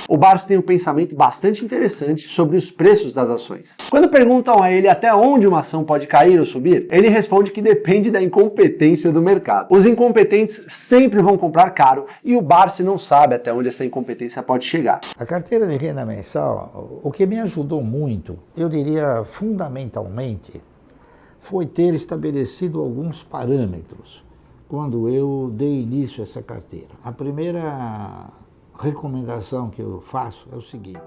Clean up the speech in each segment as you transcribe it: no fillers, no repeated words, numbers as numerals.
o Barsi tem um pensamento bastante interessante sobre os preços das ações. Quando perguntam a ele até onde uma ação pode cair ou subir, ele responde que depende da incompetência do mercado. Os incompetentes sempre vão comprar caro e o Barsi não sabe até onde essa incompetência pode chegar. A carteira de renda mensal, o que me ajudou muito, eu diria fundamentalmente, foi ter estabelecido alguns parâmetros quando eu dei início a essa carteira. A primeira recomendação que eu faço é o seguinte: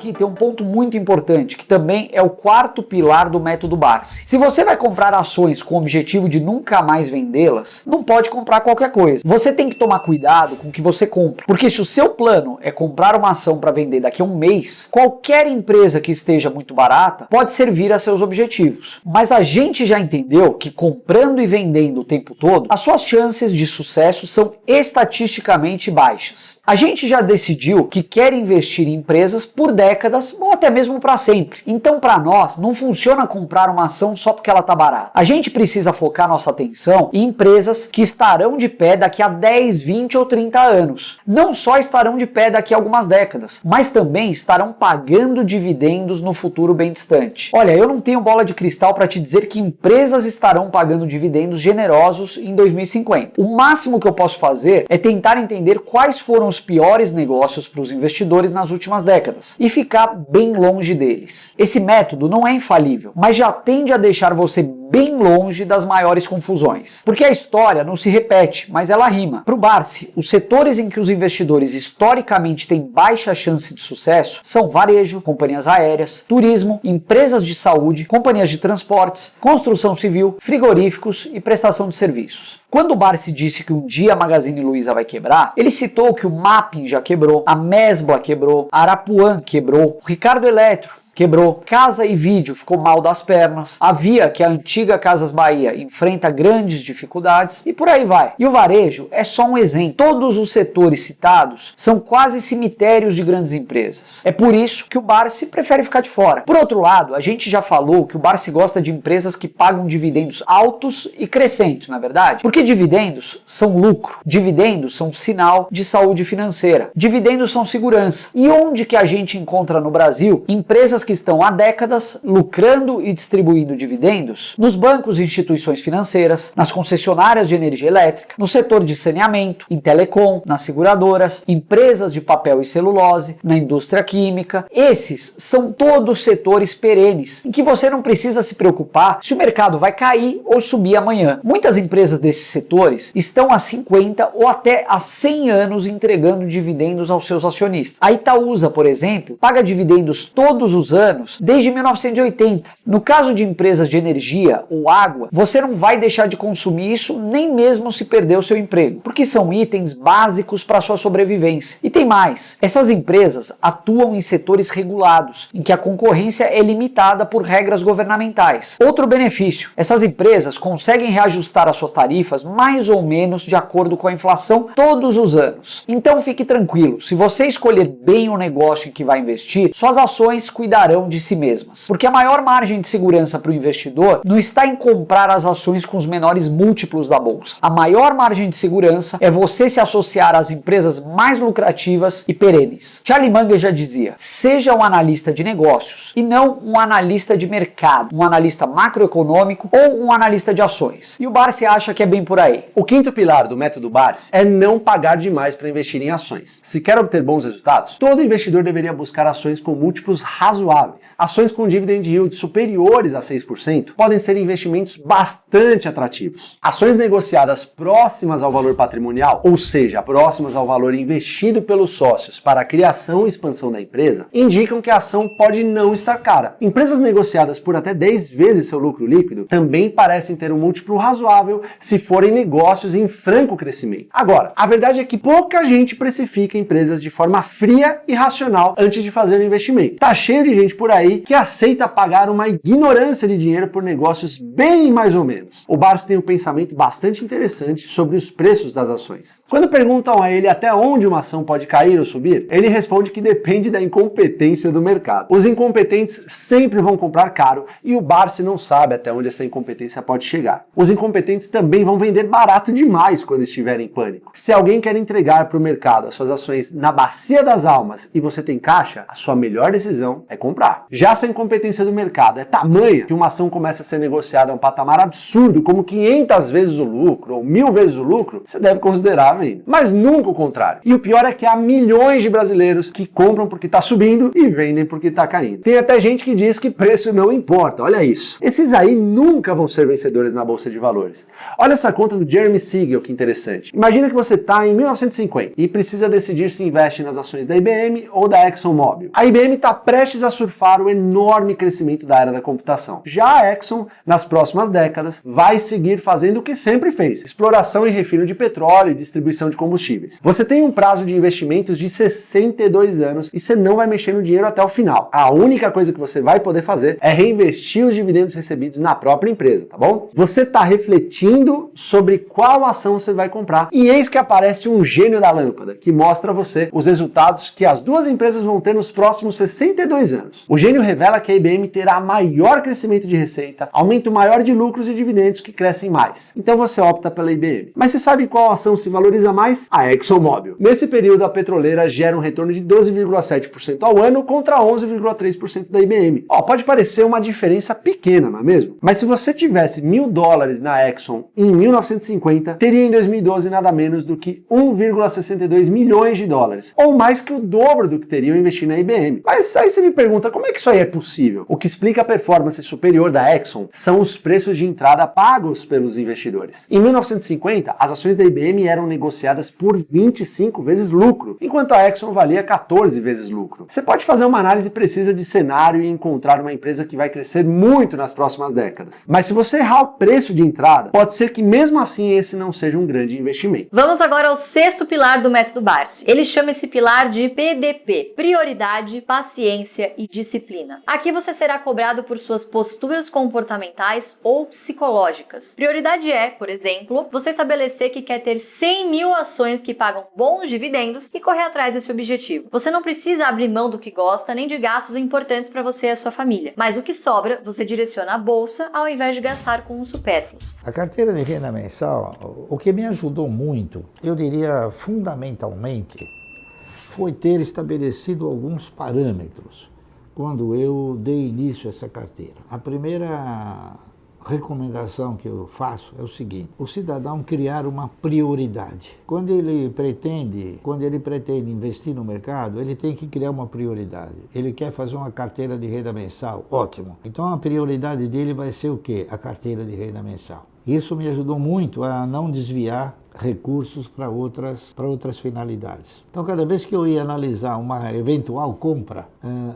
aqui tem um ponto muito importante, que também é o quarto pilar do método Barsi. Se você vai comprar ações com o objetivo de nunca mais vendê-las, não pode comprar qualquer coisa. Você tem que tomar cuidado com o que você compra, porque se o seu plano é comprar uma ação para vender daqui a um mês, qualquer empresa que esteja muito barata pode servir a seus objetivos. Mas a gente já entendeu que comprando e vendendo o tempo todo, as suas chances de sucesso são estatisticamente baixas. A gente já decidiu que quer investir em empresas por décadas ou até mesmo para sempre. Então, para nós, não funciona comprar uma ação só porque ela está barata. A gente precisa focar nossa atenção em empresas que estarão de pé daqui a 10, 20 ou 30 anos. Não só estarão de pé daqui a algumas décadas, mas também estarão pagando dividendos no futuro bem distante. Olha, eu não tenho bola de cristal para te dizer que empresas estarão pagando dividendos generosos em 2050. O máximo que eu posso fazer é tentar entender quais foram os piores negócios para os investidores nas últimas décadas e ficar bem longe deles. Esse método não é infalível, mas já tende a deixar você bem longe das maiores confusões. Porque a história não se repete, mas ela rima. Para o Barsi, os setores em que os investidores historicamente têm baixa chance de sucesso são varejo, companhias aéreas, turismo, empresas de saúde, companhias de transportes, construção civil, frigoríficos e prestação de serviços. Quando o Barsi disse que um dia a Magazine Luiza vai quebrar, ele citou que o Mapping já quebrou, a Mesbla quebrou, a Arapuã quebrou, o Ricardo Eletro quebrou, Casa e Vídeo ficou mal das pernas, a Via, que é a antiga Casas Bahia, enfrenta grandes dificuldades e por aí vai. E o varejo é só um exemplo. Todos os setores citados são quase cemitérios de grandes empresas. É por isso que o Barsi prefere ficar de fora. Por outro lado, a gente já falou que o Barsi gosta de empresas que pagam dividendos altos e crescentes, não é verdade? Porque dividendos são lucro, dividendos são sinal de saúde financeira, dividendos são segurança. E onde que a gente encontra no Brasil empresas que estão há décadas lucrando e distribuindo dividendos? Nos bancos e instituições financeiras, nas concessionárias de energia elétrica, no setor de saneamento, em telecom, nas seguradoras, empresas de papel e celulose, na indústria química. Esses são todos setores perenes, em que você não precisa se preocupar se o mercado vai cair ou subir amanhã. Muitas empresas desses setores estão há 50 ou até há 100 anos entregando dividendos aos seus acionistas. A Itaúsa, por exemplo, paga dividendos todos os anos desde 1980. No caso de empresas de energia ou água, você não vai deixar de consumir isso nem mesmo se perder o seu emprego, porque são itens básicos para a sua sobrevivência. E tem mais, essas empresas atuam em setores regulados, em que a concorrência é limitada por regras governamentais. Outro benefício, essas empresas conseguem reajustar as suas tarifas mais ou menos de acordo com a inflação todos os anos. Então fique tranquilo, se você escolher bem o negócio em que vai investir, suas ações cuidarão de si mesmas. Porque a maior margem de segurança para o investidor não está em comprar as ações com os menores múltiplos da bolsa. A maior margem de segurança é você se associar às empresas mais lucrativas e perenes. Charlie Munger já dizia: seja um analista de negócios e não um analista de mercado, um analista macroeconômico ou um analista de ações. E o Barsi acha que é bem por aí. O quinto pilar do método Barsi é não pagar demais para investir em ações. Se quer obter bons resultados, todo investidor deveria buscar ações com múltiplos razoáveis. Ações com dividend yield superiores a 6% podem ser investimentos bastante atrativos. Ações negociadas próximas ao valor patrimonial, ou seja, próximas ao valor investido pelos sócios para a criação e expansão da empresa, indicam que a ação pode não estar cara. Empresas negociadas por até 10 vezes seu lucro líquido também parecem ter um múltiplo razoável se forem negócios em franco crescimento. Agora, a verdade é que pouca gente precifica empresas de forma fria e racional antes de fazer o investimento. Tá cheio de gente por aí que aceita pagar uma ignorância de dinheiro por negócios bem mais ou menos. O Barsi tem um pensamento bastante interessante sobre os preços das ações. Quando perguntam a ele até onde uma ação pode cair ou subir, ele responde que depende da incompetência do mercado. Os incompetentes sempre vão comprar caro e o Barsi não sabe até onde essa incompetência pode chegar. Os incompetentes também vão vender barato demais quando estiverem em pânico. Se alguém quer entregar para o mercado as suas ações na bacia das almas e você tem caixa, a sua melhor decisão é comprar. Já se a incompetência do mercado é tamanha que uma ação começa a ser negociada a um patamar absurdo, como 500 vezes o lucro ou 1000 vezes o lucro, você deve considerar a venda. Mas nunca o contrário. E o pior é que há milhões de brasileiros que compram porque está subindo e vendem porque está caindo. Tem até gente que diz que preço não importa, olha isso. Esses aí nunca vão ser vencedores na bolsa de valores. Olha essa conta do Jeremy Siegel, que interessante. Imagina que você está em 1950 e precisa decidir se investe nas ações da IBM ou da ExxonMobil. A IBM está prestes a surfar o enorme crescimento da era da computação. Já a Exxon, nas próximas décadas, vai seguir fazendo o que sempre fez: exploração e refino de petróleo e distribuição de combustíveis. Você tem um prazo de investimentos de 62 anos e você não vai mexer no dinheiro até o final. A única coisa que você vai poder fazer é reinvestir os dividendos recebidos na própria empresa, tá bom? Você está refletindo sobre qual ação você vai comprar e eis que aparece um gênio da lâmpada que mostra a você os resultados que as duas empresas vão ter nos próximos 62 anos. O gênio revela que a IBM terá maior crescimento de receita, aumento maior de lucros e dividendos que crescem mais. Então você opta pela IBM. Mas você sabe qual ação se valoriza mais? A ExxonMobil. Nesse período, a petroleira gera um retorno de 12,7% ao ano contra 11,3% da IBM. Pode parecer uma diferença pequena, não é mesmo? Mas se você tivesse $1.000 na Exxon em 1950, teria em 2012 nada menos do que 1,62 milhões de dólares, ou mais que o dobro do que teriam investido na IBM. Mas aí você me pergunta, como é que isso aí é possível? O que explica a performance superior da Exxon são os preços de entrada pagos pelos investidores. Em 1950, as ações da IBM eram negociadas por 25 vezes lucro, enquanto a Exxon valia 14 vezes lucro. Você pode fazer uma análise precisa de cenário e encontrar uma empresa que vai crescer muito nas próximas décadas. Mas se você errar o preço de entrada, pode ser que mesmo assim esse não seja um grande investimento. Vamos agora ao sexto pilar do método Barsi. Ele chama esse pilar de PDP: prioridade, paciência e disciplina. Aqui você será cobrado por suas posturas comportamentais ou psicológicas. Prioridade é, por exemplo, você estabelecer que quer ter 100 mil ações que pagam bons dividendos e correr atrás desse objetivo. Você não precisa abrir mão do que gosta nem de gastos importantes para você e a sua família, mas o que sobra você direciona à bolsa ao invés de gastar com os supérfluos. A carteira de renda mensal, o que me ajudou muito, eu diria fundamentalmente, foi ter estabelecido alguns parâmetros quando eu dei início a essa carteira. A primeira recomendação que eu faço é o seguinte: o cidadão criar uma prioridade. Quando ele pretende investir no mercado, ele tem que criar uma prioridade. Ele quer fazer uma carteira de renda mensal, ótimo. Então a prioridade dele vai ser o quê? A carteira de renda mensal. Isso me ajudou muito a não desviar recursos para outras finalidades. Então, cada vez que eu ia analisar uma eventual compra,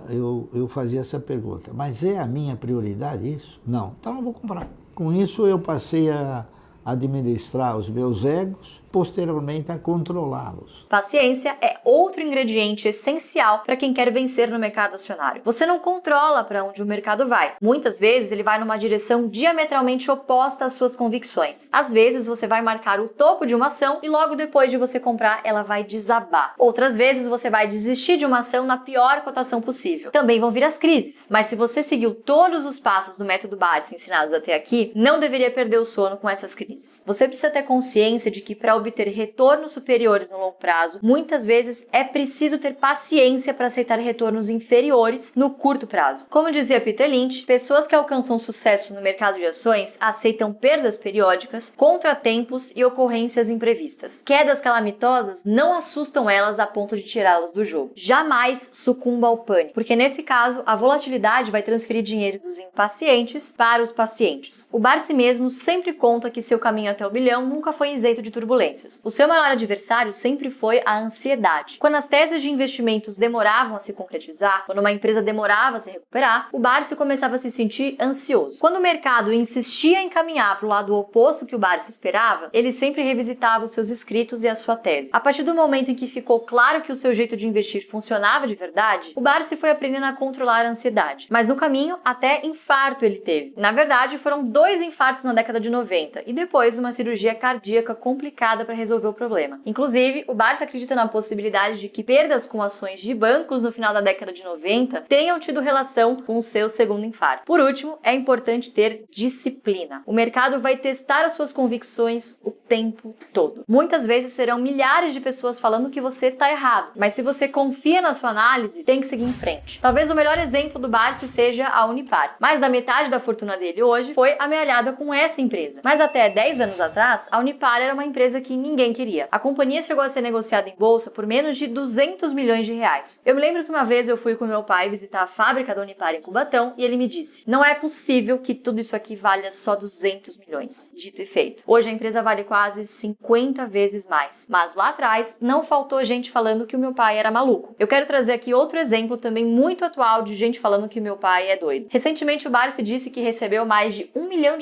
eu fazia essa pergunta: mas é a minha prioridade isso? Não, então não vou comprar. Com isso, eu passei a administrar os meus egos, posteriormente a controlá-los. Paciência é outro ingrediente essencial para quem quer vencer no mercado acionário. Você não controla para onde o mercado vai. Muitas vezes ele vai numa direção diametralmente oposta às suas convicções. Às vezes você vai marcar o topo de uma ação e logo depois de você comprar ela vai desabar. Outras vezes você vai desistir de uma ação na pior cotação possível. Também vão vir as crises. Mas se você seguiu todos os passos do método Barsi ensinados até aqui, não deveria perder o sono com essas crises. Você precisa ter consciência de que para obter retornos superiores no longo prazo, muitas vezes é preciso ter paciência para aceitar retornos inferiores no curto prazo. Como dizia Peter Lynch, pessoas que alcançam sucesso no mercado de ações aceitam perdas periódicas, contratempos e ocorrências imprevistas. Quedas calamitosas não assustam elas a ponto de tirá-las do jogo. Jamais sucumba ao pânico, porque nesse caso a volatilidade vai transferir dinheiro dos impacientes para os pacientes. O Barsi mesmo sempre conta que seu caminho até o bilhão nunca foi isento de turbulências. turbulências. O seu maior adversário sempre foi a ansiedade. Quando as teses de investimentos demoravam a se concretizar, quando uma empresa demorava a se recuperar, o Barsi começava a se sentir ansioso. Quando o mercado insistia em caminhar para o lado oposto que o Barsi esperava, ele sempre revisitava os seus escritos e a sua tese. A partir do momento em que ficou claro que o seu jeito de investir funcionava de verdade, o Barsi foi aprendendo a controlar a ansiedade. Mas no caminho, até infarto ele teve. Na verdade, foram 2 infartos na década de 90 e depois uma cirurgia cardíaca complicada para resolver o problema. Inclusive, o Barsi acredita na possibilidade de que perdas com ações de bancos no final da década de 90 tenham tido relação com o seu segundo infarto. Por último, é importante ter disciplina. O mercado vai testar as suas convicções o tempo todo. Muitas vezes serão milhares de pessoas falando que você está errado, mas se você confia na sua análise, tem que seguir em frente. Talvez o melhor exemplo do Barsi seja a Unipar. Mais da metade da fortuna dele hoje foi amealhada com essa empresa. Mas até 10 anos atrás, a Unipar era uma empresa que ninguém queria. A companhia chegou a ser negociada em bolsa por menos de 200 milhões de reais. Eu me lembro que uma vez eu fui com meu pai visitar a fábrica da Unipar em Cubatão e ele me disse: não é possível que tudo isso aqui valha só 200 milhões. Dito e feito. Hoje a empresa vale quase 50 vezes mais. Mas lá atrás não faltou gente falando que o meu pai era maluco. Eu quero trazer aqui outro exemplo também muito atual de gente falando que meu pai é doido. Recentemente o Barsi disse que recebeu mais de R$1 milhão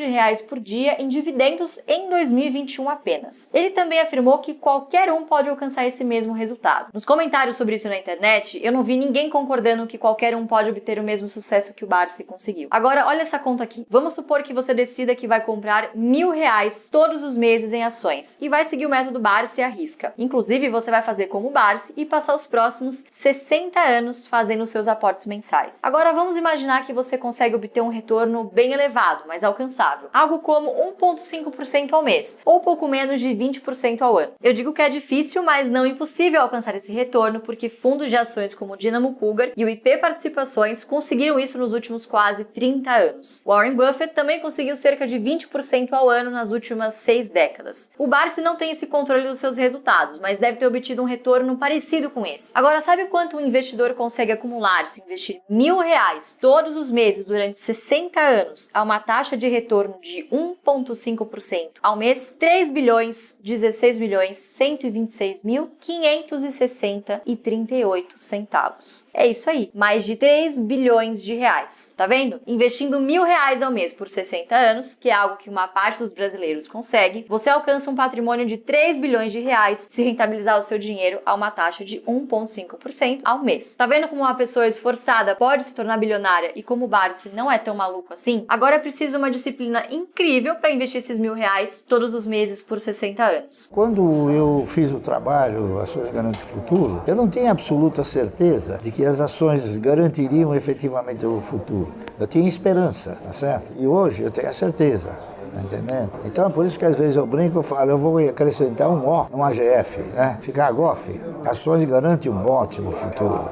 por dia em dividendos em 2021 apenas. Ele também afirmou que qualquer um pode alcançar esse mesmo resultado. Nos comentários sobre isso na internet, eu não vi ninguém concordando que qualquer um pode obter o mesmo sucesso que o Barsi conseguiu. Agora, olha essa conta aqui. Vamos supor que você decida que vai comprar R$1.000 todos os meses em ações e vai seguir o método Barsi à risca. Inclusive, você vai fazer como o Barsi e passar os próximos 60 anos fazendo seus aportes mensais. Agora, vamos imaginar que você consegue obter um retorno bem elevado, mas alcançável. Algo como 1,5% ao mês, ou pouco menos de 20% ao ano. Eu digo que é difícil, mas não impossível alcançar esse retorno, porque fundos de ações como o Dinamo Cougar e o IP Participações conseguiram isso nos últimos quase 30 anos. Warren Buffett também conseguiu cerca de 20% ao ano nas últimas 6 décadas. O Barsi não tem esse controle dos seus resultados, mas deve ter obtido um retorno parecido com esse. Agora, sabe quanto um investidor consegue acumular se investir R$1.000 todos os meses durante 60 anos a uma taxa de retorno de 1,5% ao mês? 3.126.126.560,38 centavos. É isso aí, mais de 3 bilhões de reais. Tá vendo? Investindo R$1.000 ao mês por 60 anos, que é algo que uma parte dos brasileiros consegue, você alcança um patrimônio de 3 bilhões de reais se rentabilizar o seu dinheiro a uma taxa de 1,5% ao mês. Tá vendo como uma pessoa esforçada pode se tornar bilionária e como o Barsi não é tão maluco assim? Agora é preciso uma disciplina incrível para investir esses R$1.000 todos os meses por 60 anos. Quando eu fiz o trabalho Ações Garante o Futuro, eu não tinha absoluta certeza de que as ações garantiriam efetivamente o futuro. Eu tinha esperança, tá certo? E hoje eu tenho a certeza. Tá entendendo? Então é por isso que às vezes eu brinco e falo, eu vou acrescentar um O no AGF, né? Ficar GOF. Ações garante um ótimo futuro.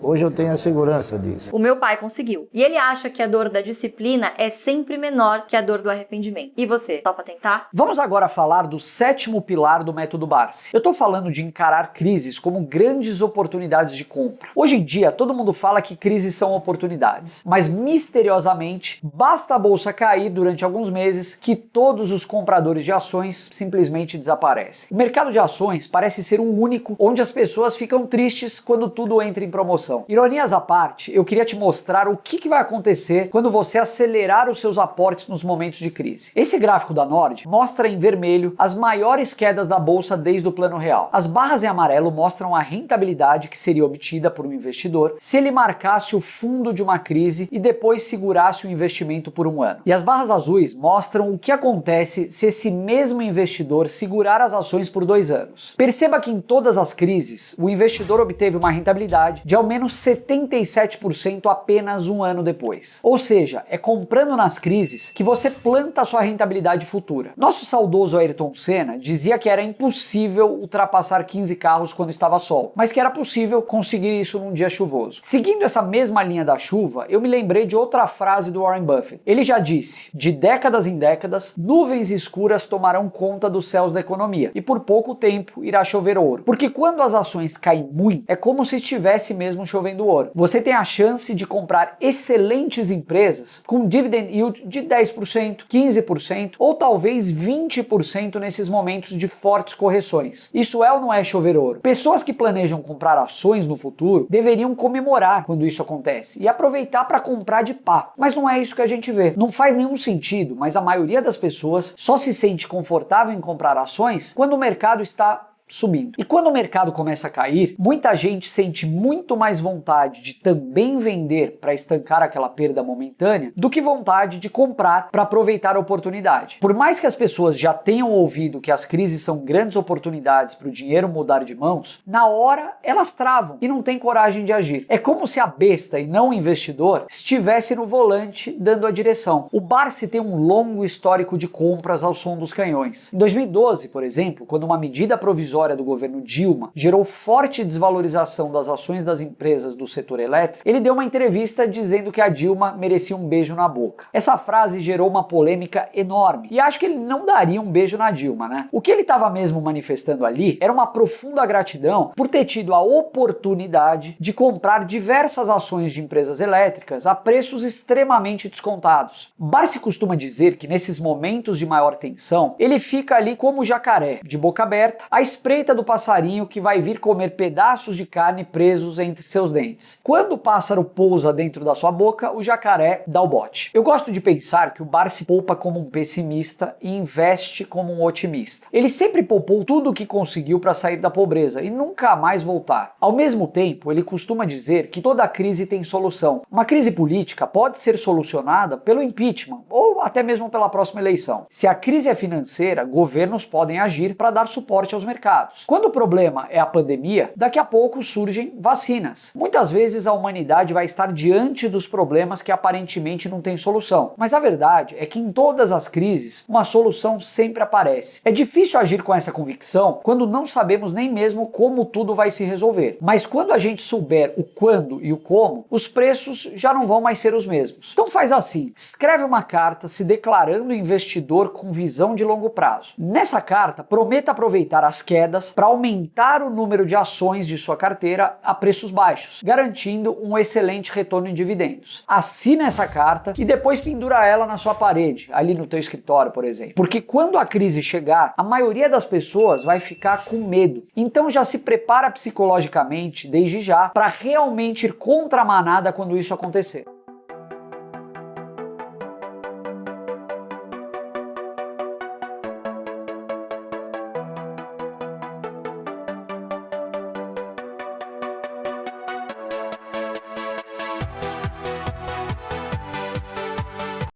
Hoje eu tenho a segurança disso. O meu pai conseguiu. E ele acha que a dor da disciplina é sempre menor que a dor do arrependimento. E você, topa tentar? Vamos agora falar do 7º pilar do método Barsi. Eu tô falando de encarar crises como grandes oportunidades de compra. Hoje em dia, todo mundo fala que crises são oportunidades, mas misteriosamente, basta a bolsa cair durante alguns meses que todos os compradores de ações simplesmente desaparecem. O mercado de ações parece ser um único onde as pessoas ficam tristes quando tudo entra em promoção. Ironias à parte, eu queria te mostrar o que vai acontecer quando você acelerar os seus aportes nos momentos de crise. Esse gráfico da Nord mostra em vermelho as maiores quedas da bolsa desde o Plano Real. As barras em amarelo mostram a rentabilidade que seria obtida por um investidor se ele marcasse o fundo de uma crise e depois segurasse o investimento por um ano. E as barras azuis mostram o que acontece se esse mesmo investidor segurar as ações por 2 anos. Perceba que em todas as crises, o investidor obteve uma rentabilidade de ao menos 77% apenas um ano depois. Ou seja, é comprando nas crises que você planta a sua rentabilidade futura. Nosso saudoso Ayrton Senna dizia que era impossível ultrapassar 15 carros quando estava sol, mas que era possível conseguir isso num dia chuvoso. Seguindo essa mesma linha da chuva, eu me lembrei de outra frase do Warren Buffett. Ele já disse, de décadas em décadas, nuvens escuras tomarão conta dos céus da economia e por pouco tempo irá chover ouro. Porque quando as ações caem muito, é como se estivesse mesmo mesmo chovendo ouro. Você tem a chance de comprar excelentes empresas com dividend yield de 10%, 15% ou talvez 20% nesses momentos de fortes correções. Isso é ou não é chover ouro? Pessoas que planejam comprar ações no futuro deveriam comemorar quando isso acontece e aproveitar para comprar de pá. Mas não é isso que a gente vê. Não faz nenhum sentido, mas a maioria das pessoas só se sente confortável em comprar ações quando o mercado está subindo. E quando o mercado começa a cair, muita gente sente muito mais vontade de também vender para estancar aquela perda momentânea do que vontade de comprar para aproveitar a oportunidade. Por mais que as pessoas já tenham ouvido que as crises são grandes oportunidades para o dinheiro mudar de mãos, na hora elas travam e não têm coragem de agir. É como se a besta e não o investidor estivesse no volante dando a direção. O Barsi tem um longo histórico de compras ao som dos canhões. Em 2012, por exemplo, quando uma medida provisória do governo Dilma gerou forte desvalorização das ações das empresas do setor elétrico, ele deu uma entrevista dizendo que a Dilma merecia um beijo na boca. Essa frase gerou uma polêmica enorme e acho que ele não daria um beijo na Dilma, né? O que ele estava mesmo manifestando ali era uma profunda gratidão por ter tido a oportunidade de comprar diversas ações de empresas elétricas a preços extremamente descontados. Barsi costuma dizer que nesses momentos de maior tensão, ele fica ali como o jacaré, de boca aberta, à espreita do passarinho que vai vir comer pedaços de carne presos entre seus dentes. Quando o pássaro pousa dentro da sua boca, o jacaré dá o bote. Eu gosto de pensar que o Barsi poupa como um pessimista e investe como um otimista. Ele sempre poupou tudo o que conseguiu para sair da pobreza e nunca mais voltar. Ao mesmo tempo, ele costuma dizer que toda crise tem solução. Uma crise política pode ser solucionada pelo impeachment ou até mesmo pela próxima eleição. Se a crise é financeira, governos podem agir para dar suporte aos mercados. Quando o problema é a pandemia, daqui a pouco surgem vacinas. Muitas vezes a humanidade vai estar diante dos problemas que aparentemente não têm solução. Mas a verdade é que em todas as crises, uma solução sempre aparece. É difícil agir com essa convicção quando não sabemos nem mesmo como tudo vai se resolver. Mas quando a gente souber o quando e o como, os preços já não vão mais ser os mesmos. Então faz assim, escreve uma carta se declarando investidor com visão de longo prazo. Nessa carta, prometa aproveitar as quedas para aumentar o número de ações de sua carteira a preços baixos, garantindo um excelente retorno em dividendos. Assina essa carta e depois pendura ela na sua parede, ali no teu escritório, por exemplo. Porque quando a crise chegar, a maioria das pessoas vai ficar com medo. Então já se prepara psicologicamente, desde já, para realmente ir contra a manada quando isso acontecer.